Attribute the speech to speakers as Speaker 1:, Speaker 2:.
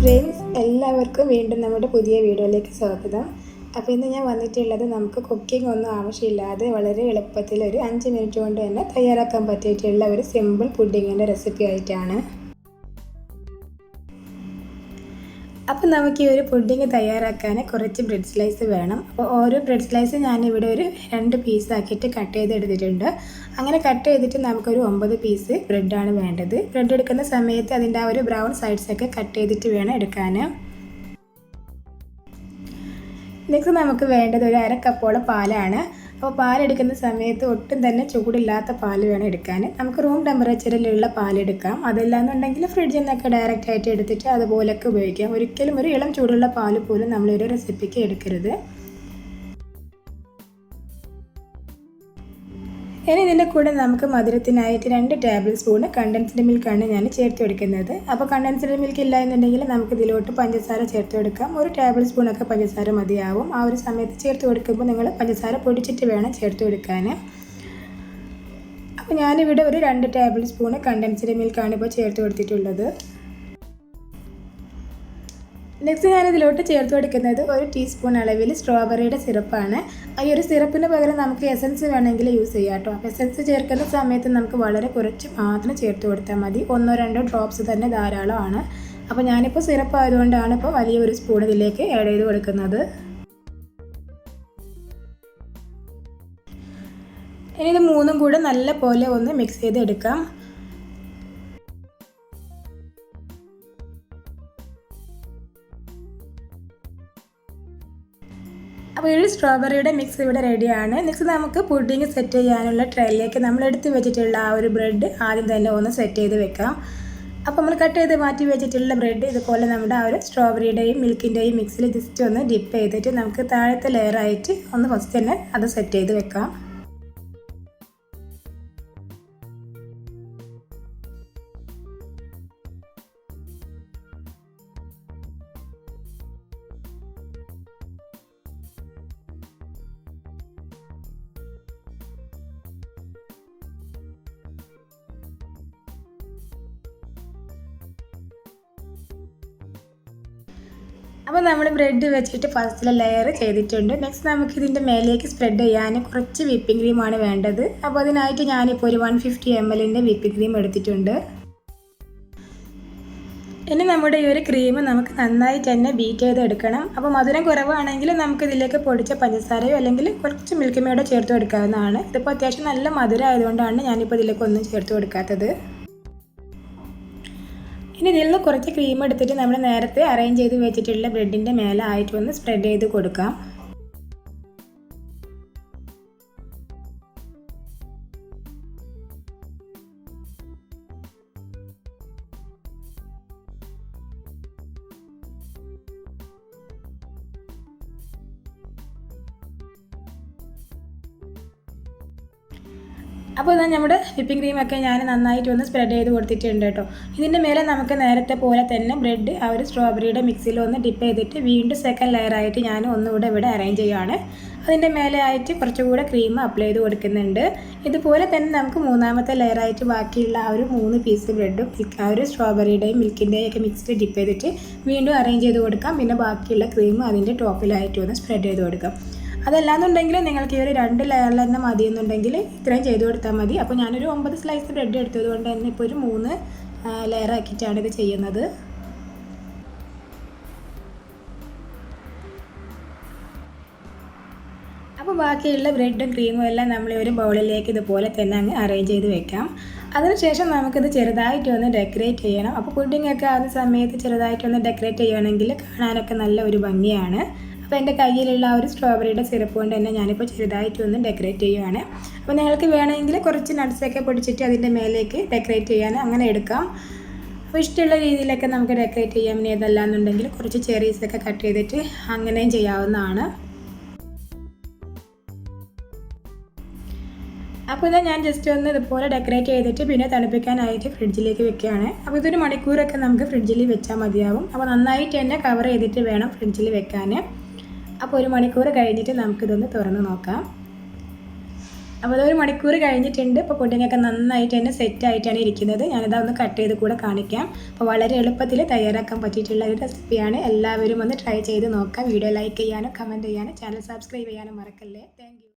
Speaker 1: Friends, എല്ലാവർക്കും വീണ്ടും നമ്മുടെ പുതിയ വീഡിയോയിലേക്ക് സ്വാഗതം. അപ്പോൾ ഇന്ന് ഞാൻ വന്നിട്ടുള്ളത് നമുക്ക് കുക്കിംഗ് ഒന്നും ആവശ്യമില്ലാതെ വളരെ എളുപ്പത്തിൽ ഒരു 5 മിനിറ്റ് കൊണ്ട് തന്നെ തയ്യാറാക്കാൻ പറ്റിയിട്ടുള്ള ഒരു സിമ്പിൾ പുഡിങ്ങിൻ്റെ റെസിപ്പി ആയിട്ടാണ്. അപ്പോൾ നമുക്ക് ഈ ഒരു പുഡിങ് തയ്യാറാക്കാൻ കുറച്ച് ബ്രെഡ് സ്ലൈസ് വേണം. അപ്പോൾ ഓരോ ബ്രെഡ് സ്ലൈസ് ഞാനിവിടെ ഒരു 2 പീസാക്കിയിട്ട് കട്ട് ചെയ്തെടുത്തിട്ടുണ്ട്. അങ്ങനെ കട്ട് ചെയ്തിട്ട് നമുക്കൊരു 9 പീസ് ബ്രെഡാണ് വേണ്ടത്. ബ്രെഡ് എടുക്കുന്ന സമയത്ത് അതിൻ്റെ ആ ഒരു ബ്രൗൺ സൈഡ്സൊക്കെ കട്ട് ചെയ്തിട്ട് വേണം എടുക്കാൻ. നെക്സ്റ്റ് നമുക്ക് വേണ്ടത് ഒരു 1/2 കപ്പോളം പാലാണ്. അപ്പോൾ പാലെടുക്കുന്ന സമയത്ത് ഒട്ടും തന്നെ ചൂടില്ലാത്ത പാൽ വേണം എടുക്കാൻ. നമുക്ക് റൂം ടെമ്പറേച്ചറിലുള്ള പാലെടുക്കാം. അതല്ലാന്നുണ്ടെങ്കിൽ ഫ്രിഡ്ജിൽ നിന്നൊക്കെ ഡയറക്റ്റ് ആയിട്ട് എടുത്തിട്ട് അതുപോലൊക്കെ ഉപയോഗിക്കാം. ഒരിക്കലും ഒരു ഇളം ചൂടുള്ള പാൽ പോലും നമ്മളൊരു റെസിപ്പിക്ക് എടുക്കരുത്. ഇനി ഇതിൻ്റെ കൂടെ നമുക്ക് മധുരത്തിനായിട്ട് 2 ടേബിൾ സ്പൂൺ കണ്ടൻസ്ഡ് മിൽക്കാണ് ഞാൻ ചേർത്ത് കൊടുക്കുന്നത്. അപ്പോൾ കണ്ടൻസ്ഡ് മിൽക്ക് ഇല്ല എന്നുണ്ടെങ്കിൽ നമുക്ക് ഇതിലോട്ട് പഞ്ചസാര ചേർത്ത് കൊടുക്കാം. 1 ടേബിൾ സ്പൂണൊക്കെ പഞ്ചസാര മതിയാവും. ആ ഒരു സമയത്ത് ചേർത്ത് കൊടുക്കുമ്പോൾ നിങ്ങൾ പഞ്ചസാര പൊടിച്ചിട്ട് വേണം ചേർത്ത് കൊടുക്കാൻ. അപ്പോൾ ഞാനിവിടെ ഒരു 2 ടേബിൾ സ്പൂൺ കണ്ടൻസ്ഡ് മിൽക്കാണ് ഇപ്പോൾ ചേർത്ത് കൊടുത്തിട്ടുള്ളത്. നെക്സ്റ്റ് ഞാനിതിലോട്ട് ചേർത്ത് കൊടുക്കുന്നത് 1 ടീസ്പൂൺ അളവിൽ സ്ട്രോബെറിയുടെ സിറപ്പാണ്. ഈ ഒരു സിറപ്പിന് പകരം നമുക്ക് എസൻസ് വേണമെങ്കിൽ യൂസ് ചെയ്യാം കേട്ടോ. അപ്പോൾ എസൻസ് ചേർക്കുന്ന സമയത്ത് നമുക്ക് വളരെ കുറച്ച് മാത്രം ചേർത്ത് കൊടുത്താൽ മതി. 1-2 ഡ്രോപ്സ് തന്നെ ധാരാളമാണ്. അപ്പോൾ ഞാനിപ്പോൾ സിറപ്പ് ആയതുകൊണ്ടാണ് ഇപ്പോൾ വലിയൊരു സ്പൂൺ ഇതിലേക്ക് ആഡ് ചെയ്ത് കൊടുക്കുന്നത്. ഇനി ഇത് മൂന്നും കൂടെ നല്ല പോലെ ഒന്ന് മിക്സ് ചെയ്തെടുക്കാം. അപ്പോൾ ഈ സ്ട്രോബെറിയുടെ മിക്സ് ഇവിടെ റെഡിയാണ്. നെക്സ്റ്റ് നമുക്ക് പുഡിങ് സെറ്റ് ചെയ്യാനുള്ള ട്രേയിലേക്ക് നമ്മൾ എടുത്ത് വെച്ചിട്ടുള്ള ആ ഒരു ബ്രെഡ് ആദ്യം തന്നെ ഒന്ന് സെറ്റ് ചെയ്ത് വെക്കാം. അപ്പോൾ നമ്മൾ കട്ട് ചെയ്ത് മാറ്റി വെച്ചിട്ടുള്ള ബ്രെഡ് ഇതുപോലെ നമ്മുടെ ആ ഒരു സ്ട്രോബെറിയുടെയും മിൽക്കിൻ്റെയും മിക്സിൽ ജസ്റ്റ് ഒന്ന് ഡിപ്പ് ചെയ്തിട്ട് നമുക്ക് താഴത്തെ ലെയറായിട്ട് ഒന്ന് ഫസ്റ്റ് തന്നെ അത് സെറ്റ് ചെയ്ത് വെക്കാം. അപ്പോൾ നമ്മൾ ബ്രെഡ് വെച്ചിട്ട് ഫസ്റ്റിലെ ലെയർ ചെയ്തിട്ടുണ്ട്. നെക്സ്റ്റ് നമുക്ക് ഇതിൻ്റെ മേലേക്ക് സ്പ്രെഡ് ചെയ്യാൻ കുറച്ച് വിപ്പിംഗ് ക്രീമാണ് വേണ്ടത്. അപ്പോൾ അതിനായിട്ട് ഞാനിപ്പോൾ ഒരു 150 ml വിപ്പിംഗ് ക്രീം എടുത്തിട്ടുണ്ട്. ഇനി നമ്മുടെ ഈ ഒരു ക്രീം നമുക്ക് നന്നായിട്ട് തന്നെ ബീറ്റ് ചെയ്തെടുക്കണം. അപ്പോൾ മധുരം കുറവാണെങ്കിൽ നമുക്ക് ഇതിലേക്ക് പൊടിച്ച പഞ്ചസാരയോ അല്ലെങ്കിൽ കുറച്ച് മിൽക്ക് മേഡോ ചേർത്ത് കൊടുക്കാവുന്നതാണ്. ഇതിപ്പോൾ അത്യാവശ്യം നല്ല മധുരം ആയതുകൊണ്ടാണ് ഞാനിപ്പോൾ ഇതിലേക്ക് ഒന്നും ചേർത്ത് കൊടുക്കാത്തത്. ഇനി ഇതിൽ നിന്ന് കുറച്ച് ക്രീം എടുത്തിട്ട് നമ്മൾ നേരത്തെ അറേഞ്ച് ചെയ്ത് വെച്ചിട്ടുള്ള ബ്രെഡിൻ്റെ മേലെ ആയിട്ട് ഒന്ന് സ്പ്രെഡ് ചെയ്ത് കൊടുക്കാം. അപ്പോൾ ഇതാ നമ്മുടെ വിപ്പിംഗ് ക്രീമൊക്കെ ഞാൻ നന്നായിട്ട് ഒന്ന് സ്പ്രെഡ് ചെയ്ത് കൊടുത്തിട്ടുണ്ട് കേട്ടോ. ഇതിൻ്റെ മേലെ നമുക്ക് നേരത്തെ പോലെ തന്നെ ബ്രെഡ് ആ ഒരു സ്ട്രോബെറിയുടെ മിക്സിയിൽ ഒന്ന് ഡിപ്പ് ചെയ്തിട്ട് വീണ്ടും സെക്കൻഡ് ലെയറായിട്ട് ഞാൻ ഒന്നുകൂടെ ഇവിടെ അറേഞ്ച് ചെയ്യുകയാണ്. അതിൻ്റെ മേലെ ആയിട്ട് കുറച്ചുകൂടെ ക്രീം അപ്ലൈ ചെയ്ത് കൊടുക്കുന്നുണ്ട്. ഇതുപോലെ തന്നെ നമുക്ക് മൂന്നാമത്തെ ലെയറായിട്ട് ബാക്കിയുള്ള ആ ഒരു 3 പീസ് ബ്രെഡും ആ ഒരു സ്ട്രോബെറിയുടെയും മിൽക്കിൻ്റെയും ഒക്കെ മിക്സിൽ ഡിപ്പ് ചെയ്തിട്ട് വീണ്ടും അറേഞ്ച് ചെയ്ത് കൊടുക്കാം. പിന്നെ ബാക്കിയുള്ള ക്രീം അതിൻ്റെ ടോപ്പിലായിട്ട് ഒന്ന് സ്പ്രെഡ് ചെയ്ത് കൊടുക്കാം. അതല്ലാന്നുണ്ടെങ്കിൽ നിങ്ങൾക്ക് ഈ ഒരു 2 ലെയറിൽ തന്നെ മതിയെന്നുണ്ടെങ്കിൽ ഇത്രയും ചെയ്ത് കൊടുത്താൽ മതി. അപ്പോൾ ഞാനൊരു 9 സ്ലൈസ് ബ്രെഡ് എടുത്തത് കൊണ്ട് തന്നെ ഇപ്പോൾ ഒരു 3 ലെയറാക്കിയിട്ടാണ് ഇത് ചെയ്യുന്നത്. അപ്പോൾ ബാക്കിയുള്ള ബ്രെഡും ക്രീമും എല്ലാം നമ്മൾ ഒരു ബൗളിലേക്ക് ഇതുപോലെ തന്നെ അങ്ങ് അറേഞ്ച് ചെയ്ത് വെക്കാം. അതിനുശേഷം നമുക്കിത് ചെറുതായിട്ടൊന്ന് ഡെക്കറേറ്റ് ചെയ്യണം. അപ്പോൾ പുഡിങ്ങൊക്കെ ആവുന്ന സമയത്ത് ചെറുതായിട്ടൊന്ന് ഡെക്കറേറ്റ് ചെയ്യുകയാണെങ്കിൽ കാണാനൊക്കെ നല്ല ഒരു ഭംഗിയാണ്. അപ്പോൾ എൻ്റെ കയ്യിലുള്ള ആ ഒരു സ്ട്രോബെറിയുടെ സിറപ്പ് കൊണ്ട് തന്നെ ഞാനിപ്പോൾ ചെറുതായിട്ടൊന്ന് ഡെക്കറേറ്റ് ചെയ്യുകയാണ്. അപ്പോൾ നിങ്ങൾക്ക് വേണമെങ്കിൽ കുറച്ച് നട്ട്സൊക്കെ പൊടിച്ചിട്ട് അതിൻ്റെ മേലേക്ക് ഡെക്കറേറ്റ് ചെയ്യാൻ അങ്ങനെ എടുക്കാം. അപ്പോൾ ഇഷ്ടമുള്ള രീതിയിലൊക്കെ നമുക്ക് ഡെക്കറേറ്റ് ചെയ്യാം. ഇനി ഏതല്ലാന്നുണ്ടെങ്കിൽ കുറച്ച് ചെറീസൊക്കെ കട്ട് ചെയ്തിട്ട് അങ്ങനെയും ചെയ്യാവുന്നതാണ്. അപ്പോൾ ഇതാ ഞാൻ ജസ്റ്റ് ഒന്ന് ഇതുപോലെ ഡെക്കറേറ്റ് ചെയ്തിട്ട് പിന്നെ തണുപ്പിക്കാനായിട്ട് ഫ്രിഡ്ജിലേക്ക് വെക്കുകയാണ്. അപ്പോൾ ഇതൊരു മണിക്കൂറൊക്കെ നമുക്ക് ഫ്രിഡ്ജിൽ വെച്ചാൽ മതിയാവും. അപ്പോൾ നന്നായിട്ട് തന്നെ കവർ ചെയ്തിട്ട് വേണം ഫ്രിഡ്ജിൽ വെക്കാൻ. അപ്പോൾ 1 മണിക്കൂർ കഴിഞ്ഞിട്ട് നമുക്കിതൊന്ന് തുറന്ന് നോക്കാം. അപ്പോൾ അതൊരു മണിക്കൂർ കഴിഞ്ഞിട്ടുണ്ട്. ഇപ്പോൾ പുഡിങ്ങൊക്കെ നന്നായിട്ട് തന്നെ സെറ്റായിട്ടാണ് ഇരിക്കുന്നത്. ഞാനിതാ ഒന്ന് കട്ട് ചെയ്ത് കൂടെ കാണിക്കാം. അപ്പോൾ വളരെ എളുപ്പത്തിൽ തയ്യാറാക്കാൻ പറ്റിയിട്ടുള്ള ഒരു റെസിപ്പിയാണ്. എല്ലാവരും ഒന്ന് ട്രൈ ചെയ്ത് നോക്കാം. വീഡിയോ ലൈക്ക് ചെയ്യാനും കമൻറ്റ് ചെയ്യാനും ചാനൽ സബ്സ്ക്രൈബ് ചെയ്യാനും മറക്കല്ലേ. Thank you.